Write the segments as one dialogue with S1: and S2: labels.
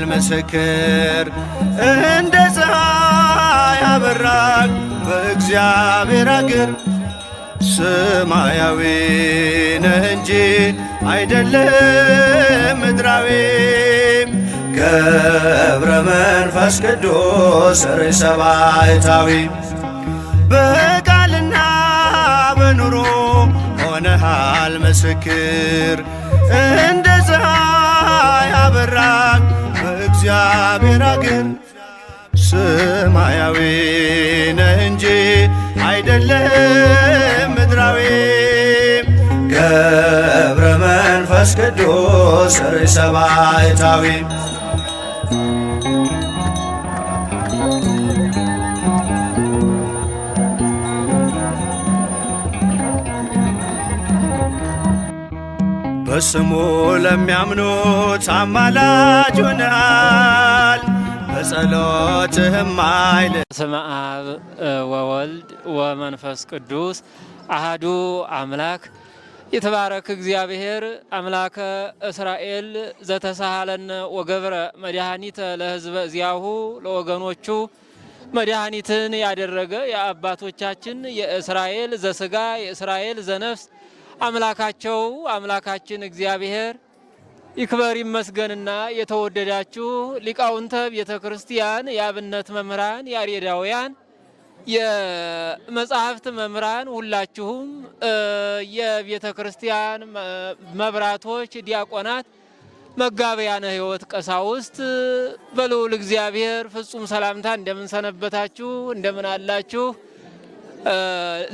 S1: ሆነሃል ምስክር እንደ ፀሐይ አበራክ በእግዚአብሔር አገር ሰማያዊ ነህ እንጂ አይደለም ምድራዊ ገብረ መንፈስ ቅዱስ ርዕሰ ባሕታዊ በቃልና በኑሮ ሆነሃል ምስክር እንደ ፀሐይ አበራክ በእግዚአብሔር አገር ሰማያዊ ነህ እንጂ አይደለም ምድራዊ ገብረ መንፈስ ቅዱስ ርዕሰ ባሕታዊ በስሙ ለሚያምኑት አማላጅ ሆነሃል በጸሎትህም ኃይል።
S2: በስመ አብ ወወልድ ወመንፈስ ቅዱስ አሐዱ አምላክ። የተባረክ እግዚአብሔር አምላከ እስራኤል ዘተሳሃለነ ወገብረ መድኃኒተ ለሕዝበ እዚያሁ ለወገኖቹ መድኃኒትን ያደረገ የአባቶቻችን የእስራኤል ዘሥጋ የእስራኤል ዘነፍስ አምላካቸው አምላካችን እግዚአብሔር ይክበር ይመስገንና የተወደዳችሁ ሊቃውንተ ቤተ ክርስቲያን የአብነት መምህራን ያሬዳውያን የመጻሕፍት መምህራን ሁላችሁም የቤተ ክርስቲያን መብራቶች ዲያቆናት መጋቢያነ ሕይወት ቀሳውስት በልዑል እግዚአብሔር ፍጹም ሰላምታ እንደምን ሰነበታችሁ? እንደምን አላችሁ?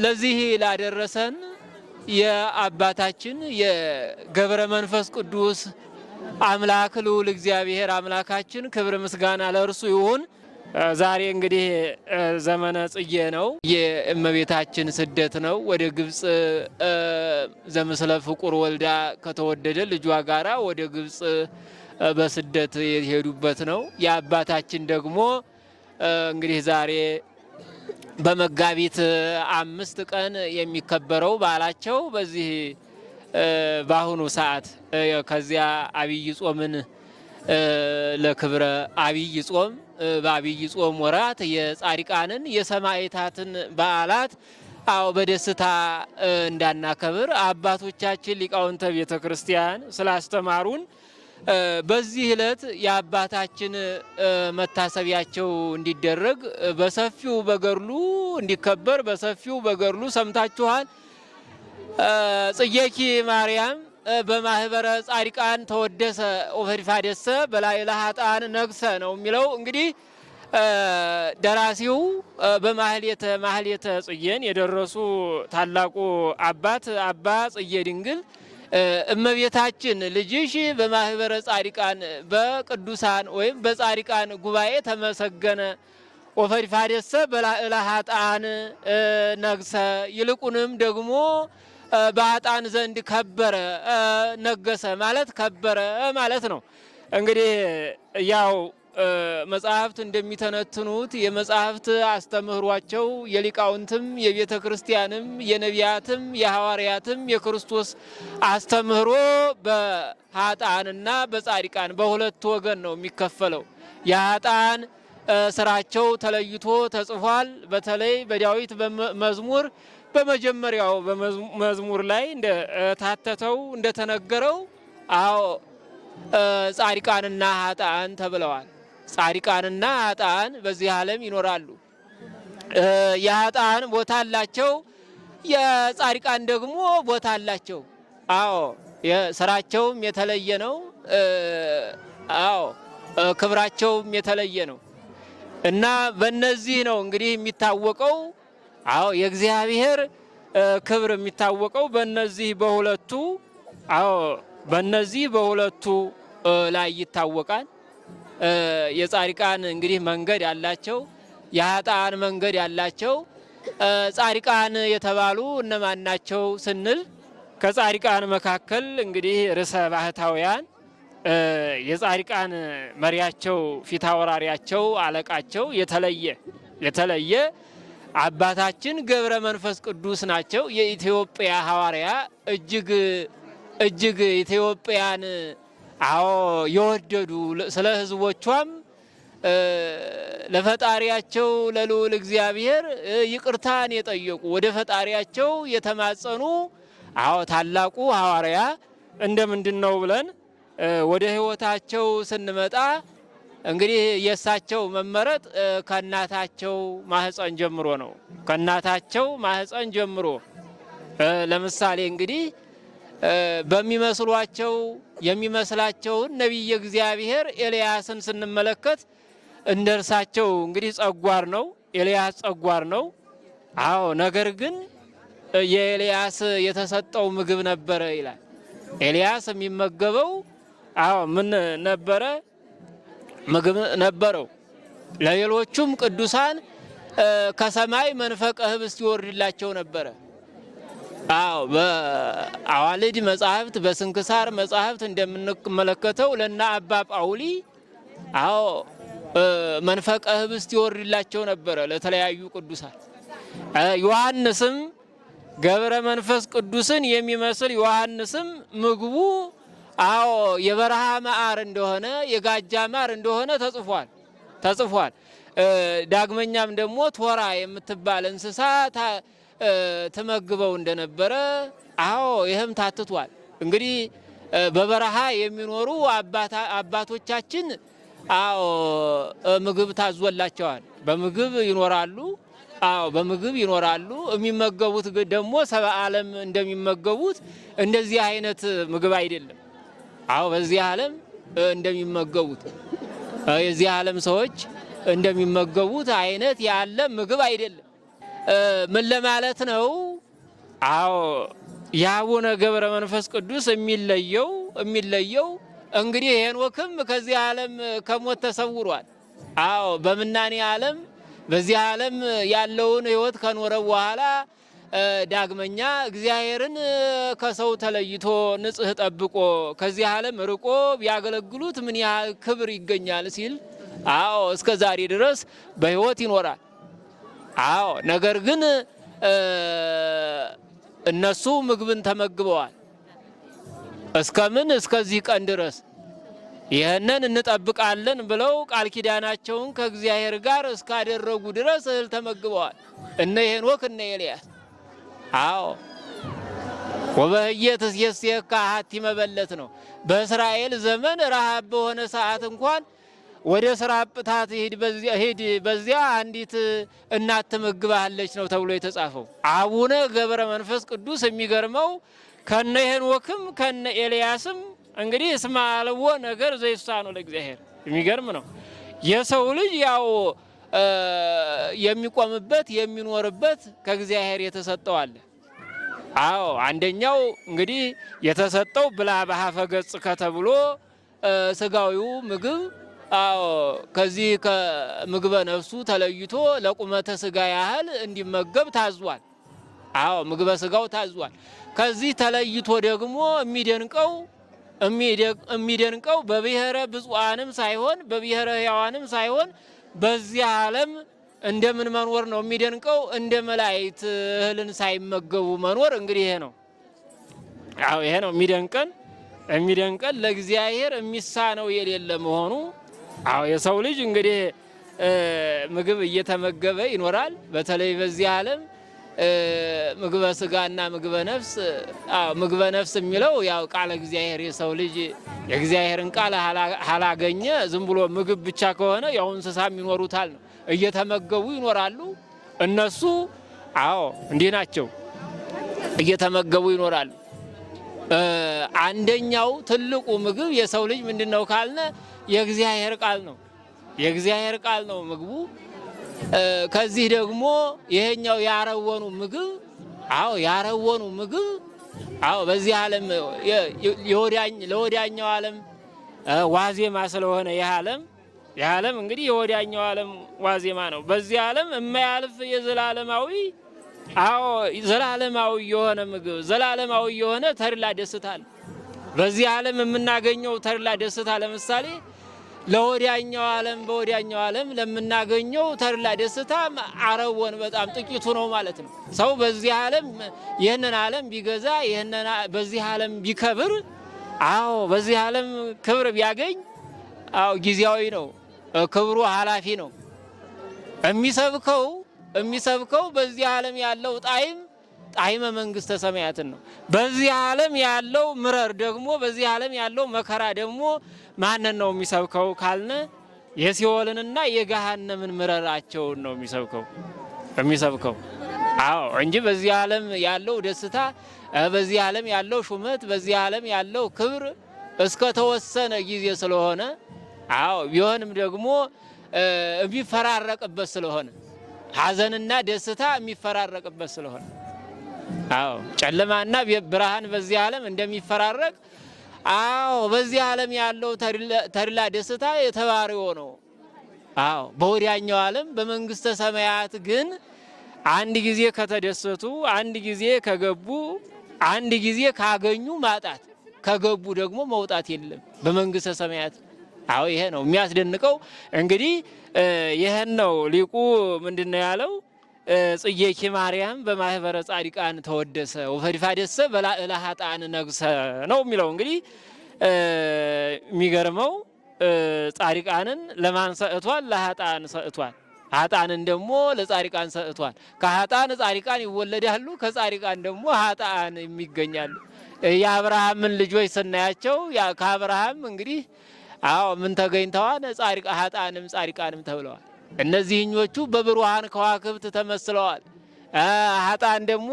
S2: ለዚህ ላደረሰን የአባታችን የገብረ መንፈስ ቅዱስ አምላክ ልዑል እግዚአብሔር አምላካችን ክብር ምስጋና ለእርሱ ይሁን። ዛሬ እንግዲህ ዘመነ ጽጌ ነው። የእመቤታችን ስደት ነው። ወደ ግብፅ ዘምስለ ፍቁር ወልዳ ከተወደደ ልጇ ጋራ ወደ ግብፅ በስደት የሄዱበት ነው። የአባታችን ደግሞ እንግዲህ ዛሬ በመጋቢት 5 ቀን የሚከበረው በዓላቸው በዚህ በአሁኑ ሰዓት ከዚያ አብይ ጾምን ለክብረ አብይ ጾም በአብይ ጾም ወራት የጻድቃንን የሰማዕታትን በዓላት በደስታ እንዳናከብር አባቶቻችን ሊቃውንተ ቤተ ክርስቲያን ስላስተማሩን በዚህ ዕለት የአባታችን መታሰቢያቸው እንዲደረግ በሰፊው በገድሉ እንዲከበር በሰፊው በገድሉ ሰምታችኋል። ጽጌኪ ማርያም በማህበረ ጻድቃን ተወደሰ ወፈድፋደሰ በላዕለ ኃጥአን ነግሰ ነው የሚለው። እንግዲህ ደራሲው በማህሌተ ጽጌን የደረሱ ታላቁ አባት አባ ጽጌ ድንግል እመቤታችን ልጅሽ በማህበረ ጻድቃን በቅዱሳን ወይም በጻድቃን ጉባኤ ተመሰገነ ወፈድፋደሰ በላዕለ ኃጥአን ነግሰ ይልቁንም ደግሞ በኃጥአን ዘንድ ከበረ ነገሰ ማለት ከበረ ማለት ነው። እንግዲህ ያው መጽሐፍት እንደሚተነትኑት የመጽሐፍት አስተምህሯቸው የሊቃውንትም የቤተ ክርስቲያንም የነቢያትም የሐዋርያትም የክርስቶስ አስተምህሮ በኃጥአንና በጻድቃን በሁለት ወገን ነው የሚከፈለው። የኃጥአን ስራቸው ተለይቶ ተጽፏል። በተለይ በዳዊት መዝሙር በመጀመሪያው በመዝሙር ላይ እንደታተተው እንደተነገረው ጻድቃንና ኃጥአን ተብለዋል። ጻድቃንና ኃጥአን በዚህ ዓለም ይኖራሉ። የኃጥአን ቦታ አላቸው፣ የጻድቃን ደግሞ ቦታ አላቸው። ስራቸውም የተለየ ነው። ክብራቸውም የተለየ ነው እና በእነዚህ ነው እንግዲህ የሚታወቀው የእግዚአብሔር ክብር የሚታወቀው በእነዚህ በሁለቱ በእነዚህ በሁለቱ ላይ ይታወቃል። የጻድቃን እንግዲህ መንገድ ያላቸው የኃጥአን መንገድ ያላቸው። ጻድቃን የተባሉ እነማን ናቸው ስንል ከጻድቃን መካከል እንግዲህ ርዕሰ ባሕታውያን የጻድቃን መሪያቸው ፊታውራሪያቸው አለቃቸው የተለየ አባታችን ገብረ መንፈስ ቅዱስ ናቸው። የኢትዮጵያ ሐዋርያ እጅግ ኢትዮጵያን አዎ የወደዱ ስለ ሕዝቦቿም ለፈጣሪያቸው ለልዑል እግዚአብሔር ይቅርታን የጠየቁ ወደ ፈጣሪያቸው የተማጸኑ አዎ ታላቁ ሐዋርያ እንደምንድን ነው ብለን ወደ ሕይወታቸው ስንመጣ እንግዲህ የእሳቸው መመረጥ ከእናታቸው ማህፀን ጀምሮ ነው። ከእናታቸው ማህፀን ጀምሮ ለምሳሌ እንግዲህ በሚመስሏቸው የሚመስላቸውን ነቢየ እግዚአብሔር ኤልያስን ስንመለከት እንደ እርሳቸው እንግዲህ ጸጓር ነው። ኤልያስ ጸጓር ነው። አዎ ነገር ግን የኤልያስ የተሰጠው ምግብ ነበረ ይላል። ኤልያስ የሚመገበው አዎ ምን ነበረ? ምግብ ነበረው። ለሌሎቹም ቅዱሳን ከሰማይ መንፈቀ ኅብስት ይወርድላቸው ነበረ። አዎ በአዋልድ መጻሕፍት በስንክሳር መጻሕፍት እንደምንመለከተው ለና አባ ጳውሊ አዎ መንፈቀ ኅብስት ይወርድላቸው ነበረ ለተለያዩ ቅዱሳን። ዮሐንስም ገብረ መንፈስ ቅዱስን የሚመስል ዮሐንስም ምግቡ አዎ የበረሃ ማር እንደሆነ የጋጃ ማር እንደሆነ ተጽፏል። ዳግመኛም ደግሞ ቶራ የምትባል እንስሳ ትመግበው እንደነበረ አዎ ይህም ታትቷል። እንግዲህ በበረሃ የሚኖሩ አባቶቻችን አዎ ምግብ ታዞላቸዋል። በምግብ ይኖራሉ። አዎ በምግብ ይኖራሉ። የሚመገቡት ደግሞ ሰብአ ዓለም እንደሚመገቡት እንደዚህ አይነት ምግብ አይደለም። አዎ በዚህ ዓለም እንደሚመገቡት የዚህ ዓለም ሰዎች እንደሚመገቡት አይነት ያለ ምግብ አይደለም። ምን ለማለት ነው? አዎ የአቡነ ገብረ መንፈስ ቅዱስ የሚለየው እንግዲህ ሄኖክም ከዚህ ዓለም ከሞት ተሰውሯል። አዎ በምናኔ ዓለም በዚህ ዓለም ያለውን ሕይወት ከኖረ በኋላ ዳግመኛ እግዚአብሔርን ከሰው ተለይቶ ንጽሕ ጠብቆ ከዚህ ዓለም ርቆ ቢያገለግሉት ምን ያህል ክብር ይገኛል ሲል አዎ እስከ ዛሬ ድረስ በሕይወት ይኖራል። አዎ ነገር ግን እነሱ ምግብን ተመግበዋል። እስከምን እስከዚህ ቀን ድረስ ይህንን እንጠብቃለን ብለው ቃል ኪዳናቸውን ከእግዚአብሔር ጋር እስካደረጉ ድረስ እህል ተመግበዋል። እነ ሄኖክ እነ ኤልያስ አዎ ወበህየ ትሴስየከ አሐቲ መበለት ነው። በእስራኤል ዘመን ረሃብ በሆነ ሰዓት እንኳን ወደ ስራ አጵታት ሂድ በዚያ አንዲት እናት ትመግባለች ነው ተብሎ የተጻፈው። አቡነ ገብረ መንፈስ ቅዱስ የሚገርመው ከነ ሄኖክም ከነ ኤልያስም እንግዲህ እስመ አልቦ ነገር ዘይሳነው ለእግዚአብሔር የሚገርም ነው። የሰው ልጅ ያው የሚቆምበት የሚኖርበት ከእግዚአብሔር የተሰጠው አለ። አዎ አንደኛው እንግዲህ የተሰጠው ብላ በሀፈ ገጽ ከተብሎ ስጋዊው ምግብ አዎ ከዚህ ከምግበ ነፍሱ ተለይቶ ለቁመተ ስጋ ያህል እንዲመገብ ታዟል። አዎ ምግበ ስጋው ታዟል። ከዚህ ተለይቶ ደግሞ የሚደንቀው በብሔረ ብፁዓንም ሳይሆን በብሔረ ሕያዋንም ሳይሆን በዚህ ዓለም እንደምን መኖር ነው የሚደንቀው? እንደ መላእክት እህልን ሳይመገቡ መኖር። እንግዲህ ይሄ ነው። አዎ ይሄ ነው የሚደንቀን ለእግዚአብሔር የሚሳነው የሌለ መሆኑ። አዎ የሰው ልጅ እንግዲህ ምግብ እየተመገበ ይኖራል። በተለይ በዚህ ዓለም ምግበ ስጋና ምግበ ነፍስ። አዎ ምግበ ነፍስ የሚለው ያው ቃለ እግዚአብሔር የሰው ልጅ የእግዚአብሔርን ቃል ሀላገኘ ዝም ብሎ ምግብ ብቻ ከሆነ ያው እንስሳም ይኖሩታል ነው። እየተመገቡ ይኖራሉ እነሱ። አዎ እንዲህ ናቸው፣ እየተመገቡ ይኖራሉ። አንደኛው ትልቁ ምግብ የሰው ልጅ ምንድነው ካልነ የእግዚአብሔር ቃል ነው። የእግዚአብሔር ቃል ነው ምግቡ። ከዚህ ደግሞ ይሄኛው ያረወኑ ምግብ። አዎ ያረወኑ ምግብ። አዎ በዚህ ዓለም ለወዲያኛው ዓለም ዋዜማ ስለሆነ ይህ ዓለም እንግዲህ የወዲያኛው ዓለም ዋዜማ ነው። በዚህ ዓለም የማያልፍ የዘላለማዊ አዎ ዘላለማዊ የሆነ ምግብ ዘላለማዊ የሆነ ተድላ ደስታ አለ። በዚህ ዓለም የምናገኘው ተድላ ደስታ ለምሳሌ በወዲያኛው ዓለም ለምናገኘው ተድላ ደስታ አረወን በጣም ጥቂቱ ነው ማለት ነው። ሰው በዚህ ዓለም ይህንን ዓለም ቢገዛ በዚህ ዓለም ቢከብር አዎ በዚህ ዓለም ክብር ቢያገኝ አዎ ጊዜያዊ ነው፣ ክብሩ ኃላፊ ነው። የሚሰብከው በዚህ ዓለም ያለው ጣዕመ መንግሥተ ሰማያትን ነው። በዚህ ዓለም ያለው ምረር ደግሞ በዚህ ዓለም ያለው መከራ ደግሞ ማንን ነው የሚሰብከው ካልነ የሲኦልንና የገሃነምን ምረራቸውን ነው የሚሰብከው። አዎ እንጂ በዚህ ዓለም ያለው ደስታ፣ በዚህ ዓለም ያለው ሹመት፣ በዚህ ዓለም ያለው ክብር እስከ ተወሰነ ጊዜ ስለሆነ አዎ ቢሆንም ደግሞ የሚፈራረቅበት ስለሆነ ሐዘንና ደስታ የሚፈራረቅበት ስለሆነ አዎ ጨለማና ብርሃን በዚህ ዓለም እንደሚፈራረቅ አዎ በዚህ ዓለም ያለው ተድላ ደስታ የተባረከ ነው። አዎ በወዲያኛው ዓለም በመንግስተ ሰማያት ግን አንድ ጊዜ ከተደሰቱ፣ አንድ ጊዜ ከገቡ፣ አንድ ጊዜ ካገኙ ማጣት፣ ከገቡ ደግሞ መውጣት የለም በመንግስተ ሰማያት። አዎ ይሄ ነው የሚያስደንቀው። እንግዲህ ይሄን ነው ሊቁ ምንድነው ያለው? ጽጌኪ ማርያም በማህበረ ጻድቃን ተወደሰ ወፈድፋደሰ በላዕለ ኃጥአን ነግሰ ነው የሚለው። እንግዲህ የሚገርመው ጻድቃንን ለማን ሰጥቷል? ለኃጥአን ሰጥቷል። ኃጥአንን ደግሞ ለጻድቃን ሰጥቷል። ከኃጥአን ጻድቃን ይወለዳሉ፣ ከጻድቃን ደግሞ ኃጥአን የሚገኛሉ። የአብርሃምን ልጆች ስናያቸው ከአብርሃም እንግዲህ አዎ ምን ተገኝተዋል? ኃጥአንም ጻድቃንም ተብለዋል። እነዚህኞቹ በብሩሃን ከዋክብት ተመስለዋል። ኃጥአን ደግሞ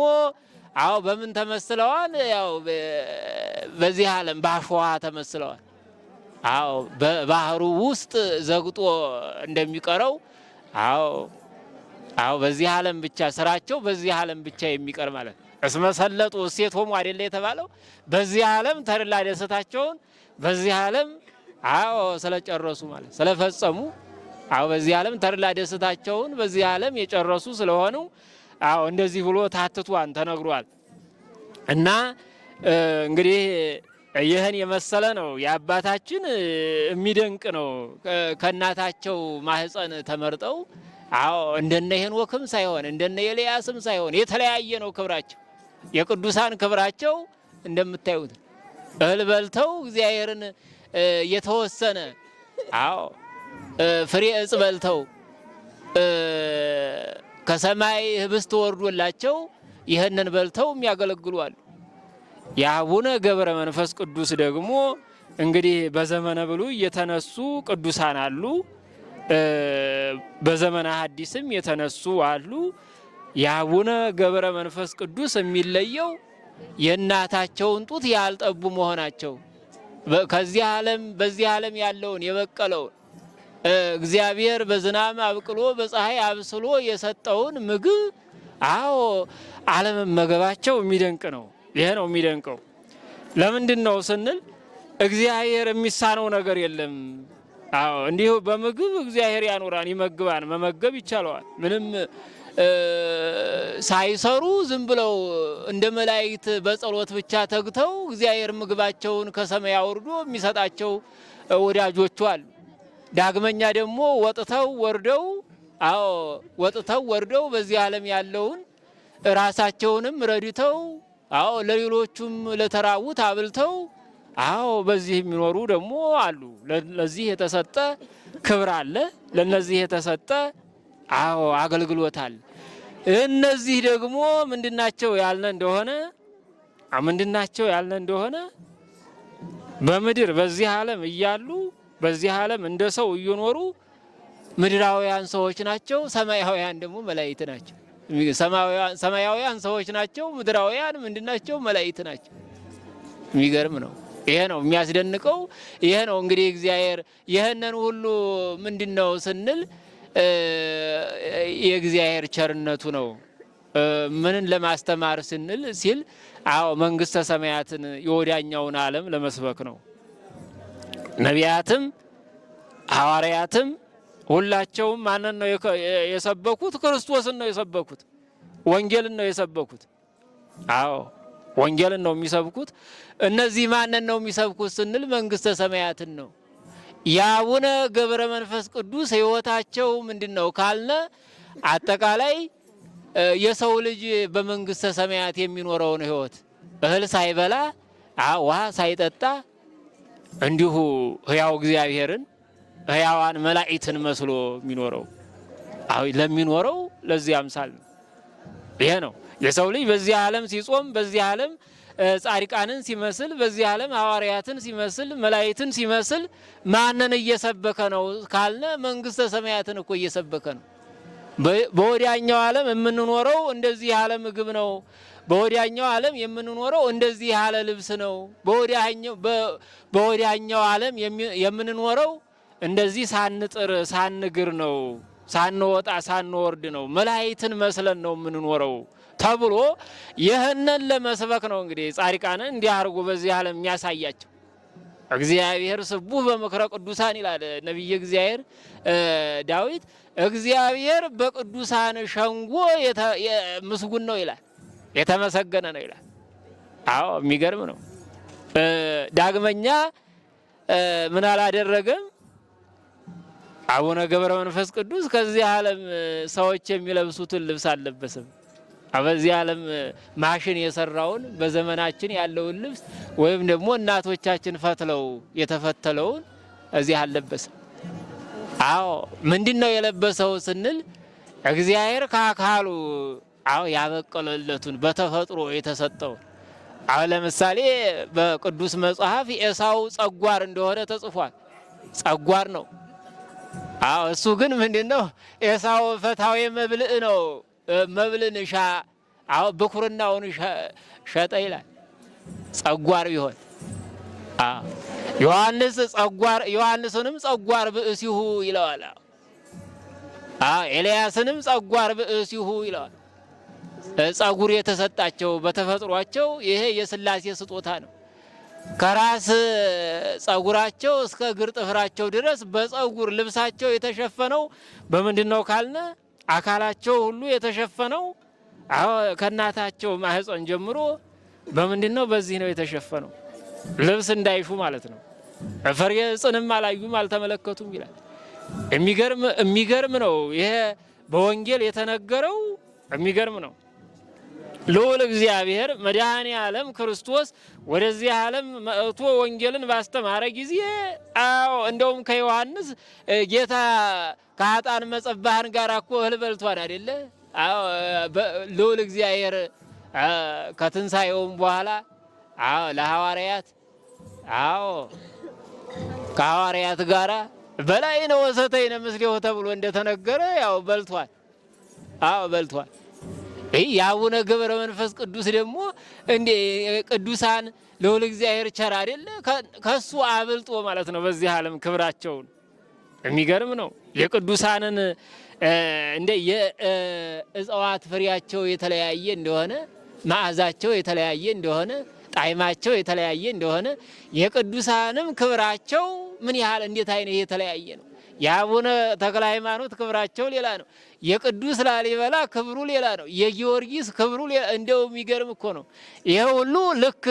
S2: አዎ በምን ተመስለዋል? ያው በዚህ ዓለም ባሸዋ ተመስለዋል። አዎ በባህሩ ውስጥ ዘግጦ እንደሚቀረው አዎ በዚህ ዓለም ብቻ ስራቸው በዚህ ዓለም ብቻ የሚቀር ማለት ነው። እስመ ሰለጡ እሴቶሙ አይደለ የተባለው በዚህ ዓለም ተድላ ደስታቸውን በዚህ ዓለም አዎ ስለጨረሱ ማለት ስለፈጸሙ አዎ በዚህ ዓለም ተድላ ደስታቸውን በዚህ ዓለም የጨረሱ ስለሆኑ አዎ እንደዚህ ብሎ ታትቷን ተነግሯል። እና እንግዲህ ይህን የመሰለ ነው የአባታችን የሚደንቅ ነው። ከእናታቸው ማህፀን ተመርጠው አዎ እንደነ ሄኖክም ሳይሆን እንደነ ኤልያስም ሳይሆን የተለያየ ነው ክብራቸው። የቅዱሳን ክብራቸው እንደምታዩት እህል በልተው እግዚአብሔርን የተወሰነ አዎ ፍሬ እጽ በልተው ከሰማይ ህብስት ወርዶላቸው ይህንን በልተው የሚያገለግሉ አሉ። የአቡነ ገብረ መንፈስ ቅዱስ ደግሞ እንግዲህ በዘመነ ብሉይ የተነሱ ቅዱሳን አሉ፣ በዘመነ ሐዲስም የተነሱ አሉ። የአቡነ ገብረ መንፈስ ቅዱስ የሚለየው የእናታቸውን ጡት ያልጠቡ መሆናቸው። ከዚህ ዓለም በዚህ ዓለም ያለውን የበቀለውን እግዚአብሔር በዝናብ አብቅሎ በፀሐይ አብስሎ የሰጠውን ምግብ አዎ አለመመገባቸው የሚደንቅ ነው። ይሄ ነው የሚደንቀው። ለምንድን ነው ስንል እግዚአብሔር የሚሳነው ነገር የለም። አዎ እንዲሁ በምግብ እግዚአብሔር ያኖራን ይመግባን፣ መመገብ ይቻለዋል። ምንም ሳይሰሩ ዝም ብለው እንደ መላእክት በጸሎት ብቻ ተግተው እግዚአብሔር ምግባቸውን ከሰማይ አውርዶ የሚሰጣቸው ወዳጆቹ አሉ። ዳግመኛ ደግሞ ወጥተው ወርደው በዚህ ዓለም ያለውን ራሳቸውንም ረድተው አዎ ለሌሎቹም ለተራቡት አብልተው አዎ በዚህ የሚኖሩ ደግሞ አሉ። ለዚህ የተሰጠ ክብር አለ። ለነዚህ የተሰጠ አዎ አገልግሎት አለ። እነዚህ ደግሞ ምንድናቸው ያልነ እንደሆነ በምድር በዚህ ዓለም እያሉ በዚህ ዓለም እንደ ሰው እየኖሩ ምድራውያን ሰዎች ናቸው። ሰማያውያን ደግሞ መላእክት ናቸው። ሰማያውያን ሰዎች ናቸው። ምድራውያን ምንድናቸው? መላእክት ናቸው። የሚገርም ነው። ይሄ ነው የሚያስደንቀው። ይሄ ነው እንግዲህ እግዚአብሔር ይህንን ሁሉ ምንድነው ስንል የእግዚአብሔር ቸርነቱ ነው። ምንን ለማስተማር ሲል አዎ መንግስተ ሰማያትን የወዲያኛውን ዓለም ለመስበክ ነው። ነቢያትም ሐዋርያትም ሁላቸውም ማንን ነው የሰበኩት? ክርስቶስን ነው የሰበኩት። ወንጌልን ነው የሰበኩት። አዎ ወንጌልን ነው የሚሰብኩት። እነዚህ ማንን ነው የሚሰብኩት ስንል መንግስተ ሰማያትን ነው። የአቡነ ገብረ መንፈስ ቅዱስ ሕይወታቸው ምንድነው ካልነ አጠቃላይ የሰው ልጅ በመንግስተ ሰማያት የሚኖረውን ሕይወት እህል ሳይበላ ውሃ ሳይጠጣ እንዲሁ ሕያው እግዚአብሔርን ሕያዋን መላእክትን መስሎ የሚኖረው ለሚኖረው ለዚህ አምሳል ነው። ይሄ ነው የሰው ልጅ በዚህ ዓለም ሲጾም፣ በዚህ ዓለም ጻድቃንን ሲመስል፣ በዚህ ዓለም ሐዋርያትን ሲመስል፣ መላእክትን ሲመስል ማንን እየሰበከ ነው ካልነ መንግሥተ ሰማያትን እኮ እየሰበከ ነው። በወዲያኛው ዓለም የምንኖረው እንደዚህ ያለ ምግብ ነው። በወዲያኛው ዓለም የምንኖረው እንደዚህ ያለ ልብስ ነው። በወዲያኛው ዓለም የምንኖረው እንደዚህ ሳንጥር ሳንግር ነው። ሳንወጣ ሳንወርድ ነው። መላእክትን መስለን ነው የምንኖረው ተብሎ ይህንን ለመስበክ ነው እንግዲህ ጻድቃንን እንዲህ አድርጎ በዚህ ዓለም የሚያሳያቸው። እግዚአብሔር ስቡሕ በምክረ ቅዱሳን ይላል ነቢየ እግዚአብሔር ዳዊት። እግዚአብሔር በቅዱሳን ሸንጎ ምስጉን ነው ይላል፣ የተመሰገነ ነው ይላል። አዎ የሚገርም ነው። ዳግመኛ ምን አላደረገም? አቡነ ገብረ መንፈስ ቅዱስ ከዚህ ዓለም ሰዎች የሚለብሱትን ልብስ አልለበሰም። በዚህ ዓለም ማሽን የሰራውን በዘመናችን ያለውን ልብስ ወይም ደግሞ እናቶቻችን ፈትለው የተፈተለውን እዚህ አልለበሰም። አዎ ምንድን ነው የለበሰው ስንል እግዚአብሔር ከአካሉ ያበቀለለቱን በተፈጥሮ የተሰጠውን። ለምሳሌ በቅዱስ መጽሐፍ ኤሳው ጸጓር እንደሆነ ተጽፏል። ጸጓር ነው። እሱ ግን ምንድን ነው? ኤሳው ፈታዊ መብልዕ ነው። መብልን ብኩርናውን ሸጠ ይላል። ጸጓር ቢሆን ዮሐንስንም ጸጓር ብእሲሁ ይለዋል። ኤልያስንም ጸጓር ብእሲሁ ይለዋል። ጸጉር የተሰጣቸው በተፈጥሯቸው ይሄ የሥላሴ ስጦታ ነው። ከራስ ጸጉራቸው እስከ እግር ጥፍራቸው ድረስ በጸጉር ልብሳቸው የተሸፈነው በምንድን ነው ካልነ አካላቸው ሁሉ የተሸፈነው ከእናታቸው ማህፀን ጀምሮ በምንድን ነው? በዚህ ነው የተሸፈነው። ልብስ እንዳይሹ ማለት ነው። ፍሬ ዕፅንም አላዩም አልተመለከቱም ይላል። የሚገርም ነው። ይሄ በወንጌል የተነገረው የሚገርም ነው። ልዑል እግዚአብሔር መድኃኔ ዓለም ክርስቶስ ወደዚህ ዓለም መጥቶ ወንጌልን ባስተማረ ጊዜ እንደውም ከዮሐንስ ጌታ ከኃጥአን መጸባህን ጋር እኮ እህል በልቷል አይደለ? ልዑል እግዚአብሔር ከትንሣኤውም በኋላ ለሐዋርያት ከሐዋርያት ጋር በላዕነ ወሰተይነ ምስሌሁ ተብሎ እንደተነገረ በልቷል። በልቷል። የአቡነ ገብረ መንፈስ ቅዱስ ደግሞ እንደ ቅዱሳን ልዑል እግዚአብሔር ቸር አይደለ? ከሱ አብልጦ ማለት ነው በዚህ ዓለም ክብራቸውን። የሚገርም ነው። የቅዱሳንን እንደ የእጽዋት ፍሬያቸው የተለያየ እንደሆነ፣ መዓዛቸው የተለያየ እንደሆነ፣ ጣዕማቸው የተለያየ እንደሆነ የቅዱሳንም ክብራቸው ምን ያህል እንዴት አይነት የተለያየ ነው። የአቡነ ተክለ ሃይማኖት ክብራቸው ሌላ ነው። የቅዱስ ላሊበላ ክብሩ ሌላ ነው። የጊዮርጊስ ክብሩ ሌላ። እንደው የሚገርም እኮ ነው። ይሄ ሁሉ ልክ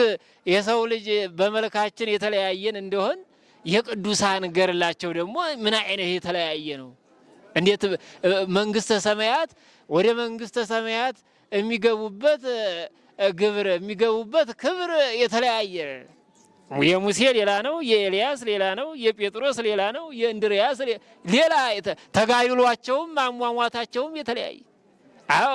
S2: የሰው ልጅ በመልካችን የተለያየን እንደሆን የቅዱሳን ገድላቸው ደግሞ ምን አይነት የተለያየ ነው። እንዴት መንግስተ ሰማያት ወደ መንግስተ ሰማያት የሚገቡበት ግብር የሚገቡበት ክብር የተለያየ። የሙሴ ሌላ ነው፣ የኤልያስ ሌላ ነው፣ የጴጥሮስ ሌላ ነው፣ የእንድርያስ ሌላ። ተጋድሏቸውም አሟሟታቸውም የተለያየ።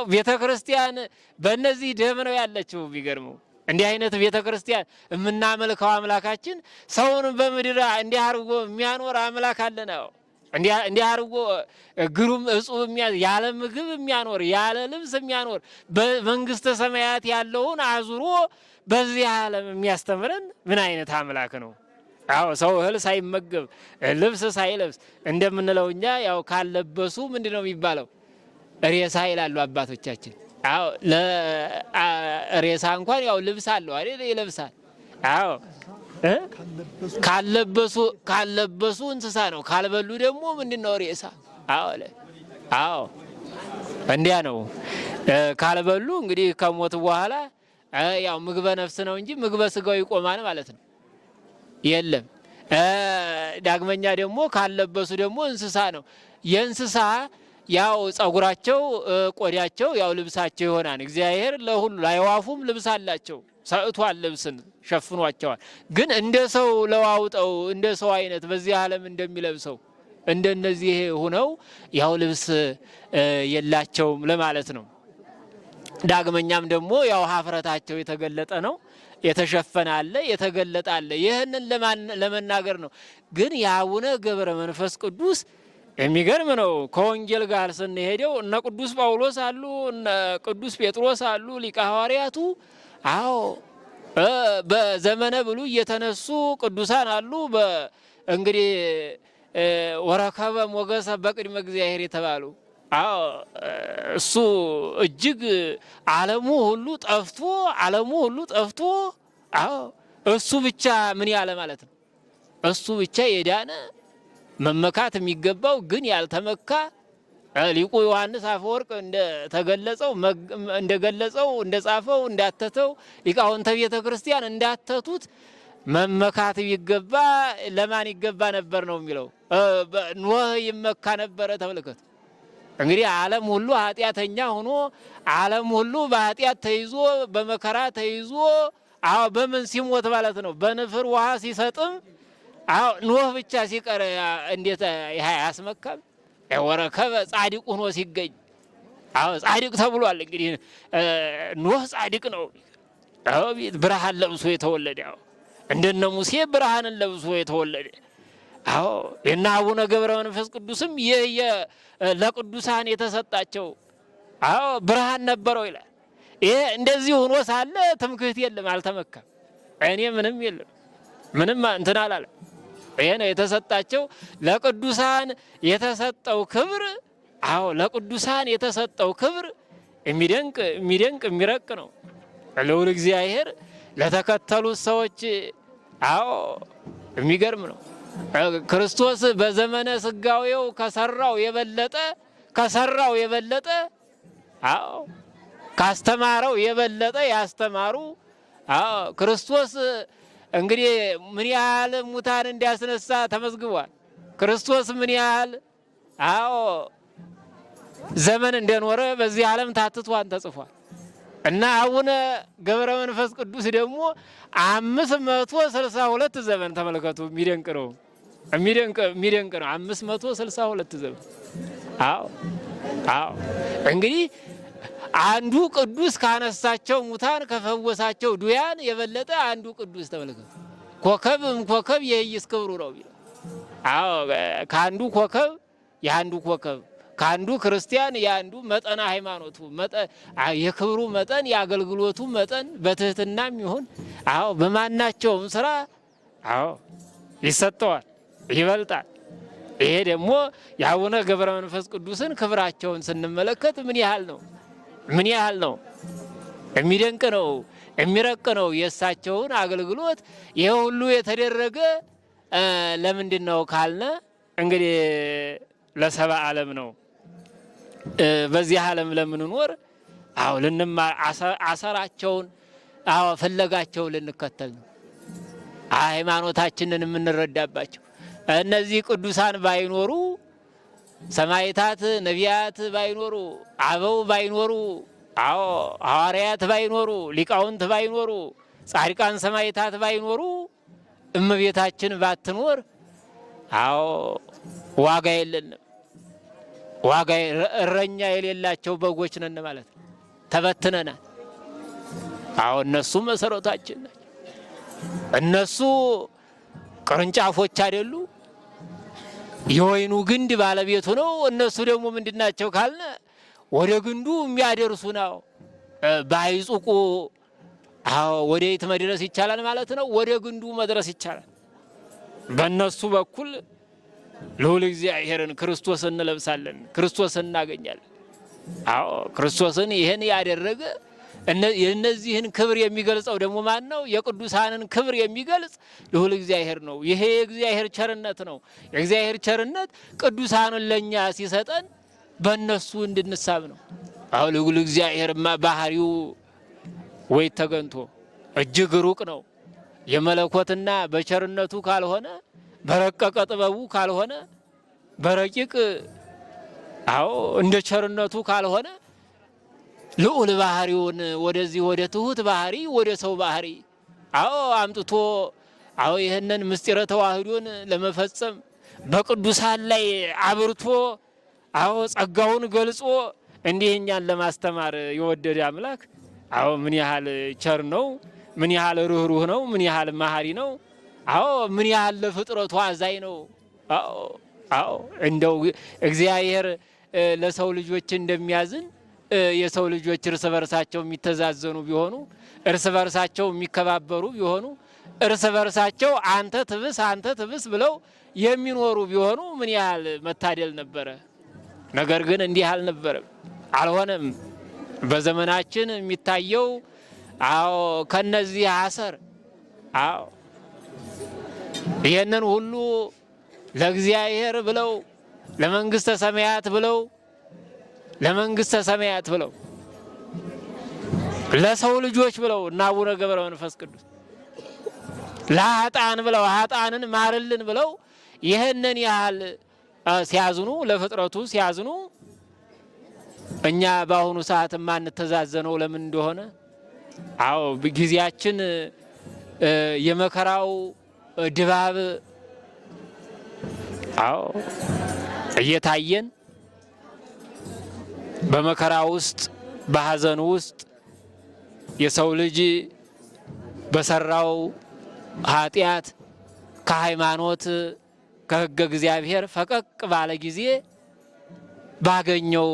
S2: ቤተ ክርስቲያን በእነዚህ ደም ነው ያለችው። ቢገርመው እንዲህ አይነት ቤተ ክርስቲያን የምናመልከው አምላካችን ሰውን በምድር እንዲህ አድርጎ የሚያኖር አምላክ አለ ነው። እንዲህ አድርጎ ግሩም እጹብ ያለ ምግብ የሚያኖር ያለ ልብስ የሚያኖር በመንግስተ ሰማያት ያለውን አዙሮ በዚህ ዓለም የሚያስተምረን ምን አይነት አምላክ ነው? ሰው እህል ሳይመገብ ልብስ ሳይለብስ እንደምንለው እኛ ካለበሱ ምንድን ነው የሚባለው? ሬሳ ይላሉ አባቶቻችን። ሬሳ እንኳን ልብስ አለው አይደል? ይለብሳል። ካለበሱ እንስሳ ነው። ካልበሉ ደግሞ ምንድን ነው? ሬሳ። እንዲያ ነው። ካልበሉ እንግዲህ ከሞት በኋላ ምግበ ነፍስ ነው እንጂ ምግበ ስጋው ይቆማል ማለት ነው። የለም። ዳግመኛ ደግሞ ካለበሱ ደግሞ እንስሳ ነው። የእንስሳ ያው ጸጉራቸው ቆዳቸው ያው ልብሳቸው ይሆናል። እግዚአብሔር ለሁሉ ለአዕዋፉም ልብስ አላቸው ሰጥቷል፣ ልብስን ሸፍኗቸዋል። ግን እንደ ሰው ለዋውጠው እንደ ሰው አይነት በዚህ ዓለም እንደሚለብሰው እንደነዚህ ሆነው ያው ልብስ የላቸውም ለማለት ነው። ዳግመኛም ደግሞ ያው ሀፍረታቸው የተገለጠ ነው። የተሸፈነ አለ፣ የተገለጠ አለ። ይህንን ለመናገር ነው። ግን የአቡነ ገብረ መንፈስ ቅዱስ የሚገርም ነው። ከወንጌል ጋር ስንሄደው እነ ቅዱስ ጳውሎስ አሉ፣ እነ ቅዱስ ጴጥሮስ አሉ፣ ሊቀ ሐዋርያቱ። አዎ በዘመነ ብሉይ የተነሱ ቅዱሳን አሉ። እንግዲህ ወረከበ ሞገሰ በቅድመ እግዚአብሔር የተባሉ አዎ እሱ እጅግ ዓለሙ ሁሉ ጠፍቶ አዎ እሱ ብቻ ምን ያለ ማለት ነው። እሱ ብቻ የዳነ መመካት የሚገባው ግን ያልተመካ ሊቁ ዮሐንስ አፈወርቅ እንደገለጸው እንደጻፈው እንዳተተው ሊቃውንተ ቤተ ክርስቲያን እንዳተቱት መመካት ይገባ ለማን ይገባ ነበር ነው የሚለው። ኖህ ይመካ ነበረ። ተመልከቱ እንግዲህ ዓለም ሁሉ ኃጢአተኛ ሆኖ ዓለም ሁሉ በኃጢአት ተይዞ በመከራ ተይዞ አዎ በምን ሲሞት ማለት ነው በንፍር ውሃ ሲሰጥም አዎ ኖህ ብቻ ሲቀር እንዴት ያስመካል? ወረከበ ጻድቅ ሆኖ ሲገኝ አዎ ጻድቅ ተብሏል። እንግዲህ ኖህ ጻድቅ ነው። አዎ ብርሃን ለብሶ የተወለደ አዎ እንደነ ሙሴ ብርሃንን ለብሶ የተወለደ አዎ እና አቡነ ገብረ መንፈስ ቅዱስም ለቅዱሳን የተሰጣቸው አዎ ብርሃን ነበረው ይላል። ይሄ እንደዚህ ሆኖ ሳለ ትምክህት የለም፣ አልተመካም። እኔ ምንም የለም ምንም እንትን አላለም። ይሄ ነው የተሰጣቸው። ለቅዱሳን የተሰጠው ክብር አዎ ለቅዱሳን የተሰጠው ክብር የሚደንቅ የሚረቅ ነው። ለውል እግዚአብሔር ለተከተሉት ሰዎች አዎ የሚገርም ነው። ክርስቶስ በዘመነ ስጋዌው ከሰራው የበለጠ አዎ ካስተማረው የበለጠ ያስተማሩ አዎ ክርስቶስ እንግዲህ ምን ያህል ሙታን እንዲያስነሳ ተመዝግቧል። ክርስቶስ ምን ያህል አዎ ዘመን እንደኖረ በዚህ ዓለም ታትቷን ተጽፏል። እና አቡነ ገብረ መንፈስ ቅዱስ ደግሞ 562 ዘመን ተመልከቱ። የሚደንቅ ነው። 562 ዘመን አዎ እንግዲህ አንዱ ቅዱስ ካነሳቸው ሙታን ከፈወሳቸው ዱያን የበለጠ አንዱ ቅዱስ ተመልከቱ። ኮከብም ኮከብ የኢየሱስ ክብሩ ነው ቢለው አዎ ከአንዱ ኮከብ የአንዱ ኮከብ ከአንዱ ክርስቲያን የአንዱ መጠነ ሃይማኖቱ የክብሩ መጠን የአገልግሎቱ መጠን በትህትናም ይሁን አዎ በማናቸውም ስራ አዎ ይሰጠዋል፣ ይበልጣል። ይሄ ደግሞ የአቡነ ገብረ መንፈስ ቅዱስን ክብራቸውን ስንመለከት ምን ያህል ነው የሚደንቅ ነው፣ የሚረቅ ነው። የእሳቸውን አገልግሎት ይሄ ሁሉ የተደረገ ለምንድን ነው ካልነ እንግዲህ ለሰባ ዓለም ነው። በዚህ ዓለም ለምንኖር አዎ ልንማር አሰራቸውን አዎ ፍለጋቸውን ልንከተል ነው ሃይማኖታችንን የምንረዳባቸው። እነዚህ ቅዱሳን ባይኖሩ ሰማዕታት ነቢያት ባይኖሩ አበው ባይኖሩ አዎ ሐዋርያት ባይኖሩ ሊቃውንት ባይኖሩ ጻድቃን ሰማዕታት ባይኖሩ እመቤታችን ባትኖር አዎ ዋጋ የለንም። ዋጋ እረኛ የሌላቸው በጎች ነን ማለት ነው። ተበትነናል። አዎ እነሱ መሰረታችን ናቸው። እነሱ ቅርንጫፎች አይደሉ? የወይኑ ግንድ ባለቤቱ ነው። እነሱ ደግሞ ምንድናቸው ካልነ ወደ ግንዱ የሚያደርሱ ነው። ባይጹቁ አዎ ወዴት መድረስ ይቻላል ማለት ነው? ወደ ግንዱ መድረስ ይቻላል። በእነሱ በኩል ልዑል እግዚአብሔርን ክርስቶስን እንለብሳለን፣ ክርስቶስን እናገኛለን። አዎ ክርስቶስን ይህን ያደረገ የእነዚህን ክብር የሚገልጸው ደግሞ ማን ነው? የቅዱሳንን ክብር የሚገልጽ ልዑል እግዚአብሔር ነው። ይሄ የእግዚአብሔር ቸርነት ነው። የእግዚአብሔር ቸርነት ቅዱሳንን ለእኛ ሲሰጠን በእነሱ እንድንሳብ ነው። አዎ ልዑል እግዚአብሔርማ ባህሪው ወይ ተገንቶ እጅግ ሩቅ ነው። የመለኮትና በቸርነቱ ካልሆነ በረቀቀ ጥበቡ ካልሆነ በረቂቅ አዎ እንደ ቸርነቱ ካልሆነ ልዑል ባህሪውን ወደዚህ ወደ ትሁት ባህሪ ወደ ሰው ባህሪ አዎ አምጥቶ አዎ ይህንን ምስጢረ ተዋህዶን ለመፈጸም በቅዱሳን ላይ አብርቶ አዎ ጸጋውን ገልጾ እንዲህ እኛን ለማስተማር የወደደ አምላክ አዎ ምን ያህል ቸር ነው፣ ምን ያህል ርኅሩህ ነው፣ ምን ያህል መሐሪ ነው። አዎ ምን ያህል ለፍጥረቱ አዛኝ ነው። አዎ እንደው እግዚአብሔር ለሰው ልጆች እንደሚያዝን የሰው ልጆች እርስ በርሳቸው የሚተዛዘኑ ቢሆኑ፣ እርስ በርሳቸው የሚከባበሩ ቢሆኑ፣ እርስ በርሳቸው አንተ ትብስ ብለው የሚኖሩ ቢሆኑ ምን ያህል መታደል ነበረ። ነገር ግን እንዲህ አልነበረም፣ አልሆነም። በዘመናችን የሚታየው አዎ ከነዚህ አሰር አዎ ይህንን ሁሉ ለእግዚአብሔር ብለው ለመንግስተ ሰማያት ብለው ለሰው ልጆች ብለው እና አቡነ ገብረ መንፈስ ቅዱስ ለኃጥአን ብለው ኃጥአንን ማርልን ብለው ይህንን ያህል ሲያዝኑ ለፍጥረቱ ሲያዝኑ እኛ በአሁኑ ሰዓት የማንተዛዘነው ለምን እንደሆነ አዎ ጊዜያችን የመከራው ድባብ አዎ እየታየን በመከራ ውስጥ በሐዘን ውስጥ የሰው ልጅ በሰራው ኃጢአት ከሃይማኖት ከሕገ እግዚአብሔር ፈቀቅ ባለ ጊዜ ባገኘው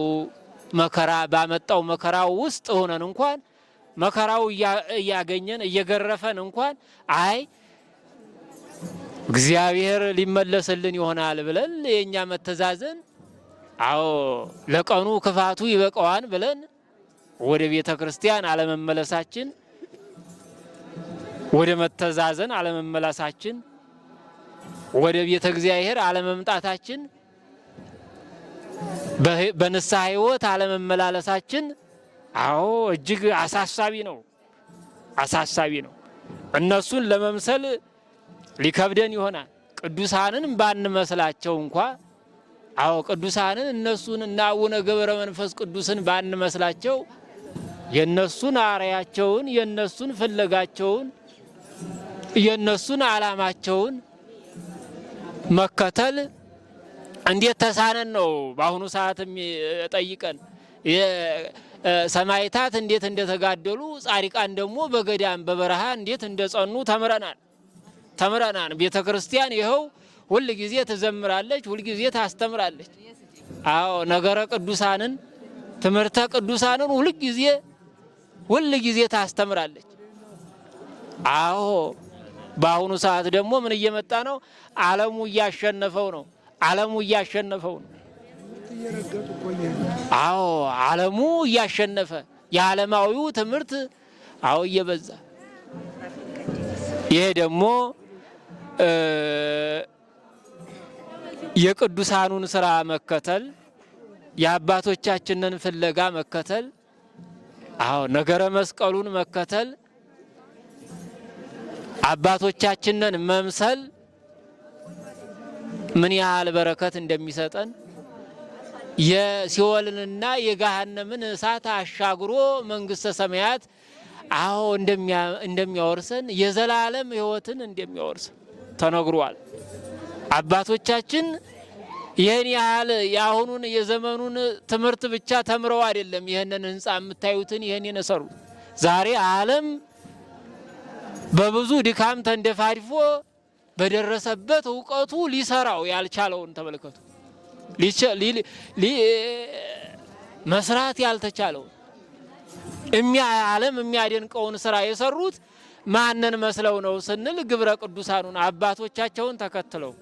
S2: መከራ ባመጣው መከራው ውስጥ ሆነን እንኳን መከራው እያገኘን እየገረፈን እንኳን አይ እግዚአብሔር ሊመለስልን ይሆናል ብለን የኛ መተዛዘን አዎ ለቀኑ ክፋቱ ይበቃዋን ብለን ወደ ቤተ ክርስቲያን አለመመለሳችን፣ ወደ መተዛዘን አለመመለሳችን፣ ወደ ቤተ እግዚአብሔር አለመምጣታችን፣ በንስሐ ሕይወት አለመመላለሳችን አዎ እጅግ አሳሳቢ ነው። እነሱን ለመምሰል ሊከብደን ይሆናል። ቅዱሳንን ባንመስላቸው እንኳ አዎ ቅዱሳንን እነሱን እና አቡነ ገብረ መንፈስ ቅዱስን ባንመስላቸው የነሱን አርአያቸውን የነሱን ፍለጋቸውን የነሱን ዓላማቸውን መከተል እንዴት ተሳነን ነው በአሁኑ ሰዓት ጠይቀን። ሰማዕታት እንዴት እንደተጋደሉ፣ ጻድቃን ደግሞ በገዳም በበረሃ እንዴት እንደጸኑ ተምረናል። ቤተ ክርስቲያን ይኸው ሁል ጊዜ ትዘምራለች፣ ሁል ጊዜ ታስተምራለች። አዎ ነገረ ቅዱሳንን ትምህርተ ቅዱሳንን ሁል ጊዜ ታስተምራለች። አዎ በአሁኑ ሰዓት ደግሞ ምን እየመጣ ነው? ዓለሙ እያሸነፈው ነው። አዎ ዓለሙ እያሸነፈ የዓለማዊው ትምህርት አዎ እየበዛ ይሄ ደግሞ የቅዱሳኑን ስራ መከተል የአባቶቻችንን ፍለጋ መከተል አዎ ነገረ መስቀሉን መከተል አባቶቻችንን መምሰል ምን ያህል በረከት እንደሚሰጠን የሲኦልንና የገሃነምን እሳት አሻግሮ መንግስተ ሰማያት አዎ እንደሚያወርሰን የዘላለም ሕይወትን እንደሚያወርሰን ተነግሯል። አባቶቻችን ይህን ያህል የአሁኑን የዘመኑን ትምህርት ብቻ ተምረው አይደለም ይህንን ህንፃ የምታዩትን ይህን የነሰሩ። ዛሬ ዓለም በብዙ ድካም ተንደፋድፎ በደረሰበት እውቀቱ ሊሰራው ያልቻለውን ተመልከቱ። መስራት ያልተቻለውን ዓለም የሚያደንቀውን ስራ የሰሩት ማንን መስለው ነው ስንል ግብረ ቅዱሳኑን አባቶቻቸውን ተከትለው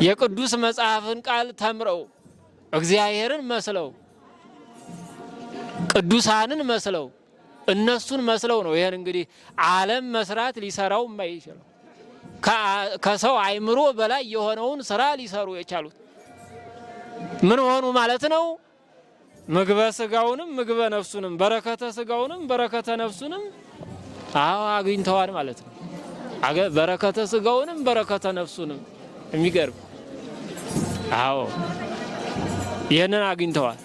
S2: የቅዱስ መጽሐፍን ቃል ተምረው እግዚአብሔርን መስለው ቅዱሳንን መስለው እነሱን መስለው ነው። ይሄን እንግዲህ ዓለም መስራት ሊሰራው የማይችለው ከሰው አይምሮ በላይ የሆነውን ስራ ሊሰሩ የቻሉት ምን ሆኑ ማለት ነው? ምግበ ስጋውንም ምግበ ነፍሱንም በረከተ ስጋውንም በረከተ ነፍሱንም አዎ አግኝተዋል ማለት ነው። በረከተ ስጋውንም በረከተ ነፍሱንም የሚገርም አዎ ይህንን አግኝተዋል።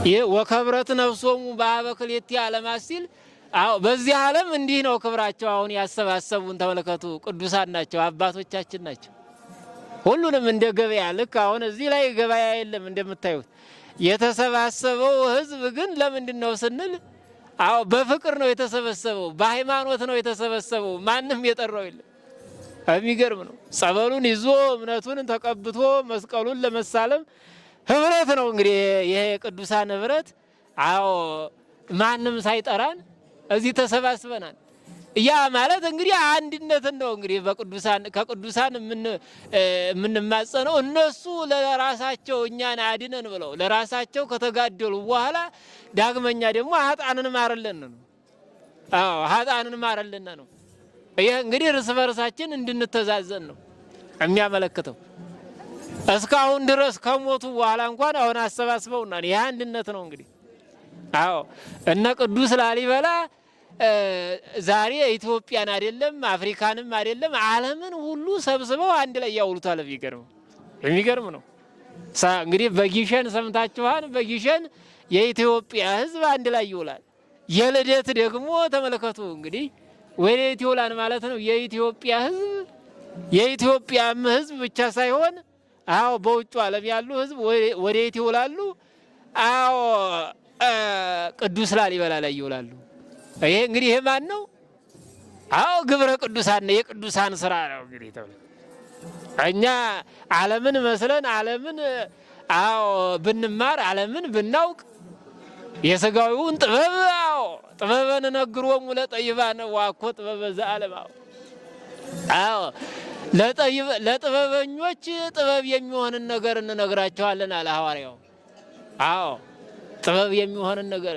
S2: ይህ ወከብረት ነፍሶሙ በኀበ ክልኤቲ ዓለማት ሲል በዚህ ዓለም እንዲህ ነው ክብራቸው። አሁን ያሰባሰቡን ተመልከቱ፣ ቅዱሳን ናቸው፣ አባቶቻችን ናቸው። ሁሉንም እንደ ገበያ ልክ አሁን እዚህ ላይ ገበያ የለም እንደምታዩት። የተሰባሰበው ሕዝብ ግን ለምንድን ነው ስንል በፍቅር ነው የተሰበሰበው፣ በሃይማኖት ነው የተሰበሰበው። ማንም የጠራው የለም። የሚገርም ነው። ጸበሉን ይዞ እምነቱን ተቀብቶ መስቀሉን ለመሳለም ህብረት ነው እንግዲህ ይሄ የቅዱሳን ህብረት። ማንም ሳይጠራን እዚህ ተሰባስበናል። ያ ማለት እንግዲህ አንድነትን ነው። እንግዲህ ከቅዱሳን የምንማጸነው እነሱ ለራሳቸው እኛን አድነን ብለው ለራሳቸው ከተጋደሉ በኋላ ዳግመኛ ደግሞ ኃጥአንን ማረልን ነው። ኃጥአንን ማረልን ነው። ይህ እንግዲህ እርስ በርሳችን እንድንተዛዘን ነው የሚያመለክተው። እስካሁን ድረስ ከሞቱ በኋላ እንኳን አሁን አሰባስበውናል። ይህ አንድነት ነው እንግዲህ። እነ ቅዱስ ላሊበላ ዛሬ ኢትዮጵያን አይደለም አፍሪካንም አይደለም ዓለምን ሁሉ ሰብስበው አንድ ላይ ያውሉታል። የሚገርም ነው። እንግዲህ በጊሸን ሰምታችኋል። በጊሸን የኢትዮጵያ ሕዝብ አንድ ላይ ይውላል። የልደት ደግሞ ተመልከቱ እንግዲህ ወዴት ይውላል ማለት ነው። የኢትዮጵያ ሕዝብ የኢትዮጵያም ሕዝብ ብቻ ሳይሆን በውጭ ዓለም ያሉ ሕዝብ ወዴት ይውላሉ? ቅዱስ ላሊበላ ላይ ይውላሉ። ይሄ እንግዲህ ይሄ ማን ነው? ግብረ ቅዱሳን ነው፣ የቅዱሳን ስራ ነው። እንግዲህ እኛ ዓለምን መስለን ዓለምን ብንማር ዓለምን ብናውቅ የሥጋዊውን ጥበብ ጥበበን ነግሮሙ ለጠይባነ ዋኮ ጥበበ ዘዓለም ለጥበበኞች ጥበብ የሚሆንን ነገር እንነግራቸዋለን አለ ሐዋርያው። ጥበብ የሚሆንን ነገር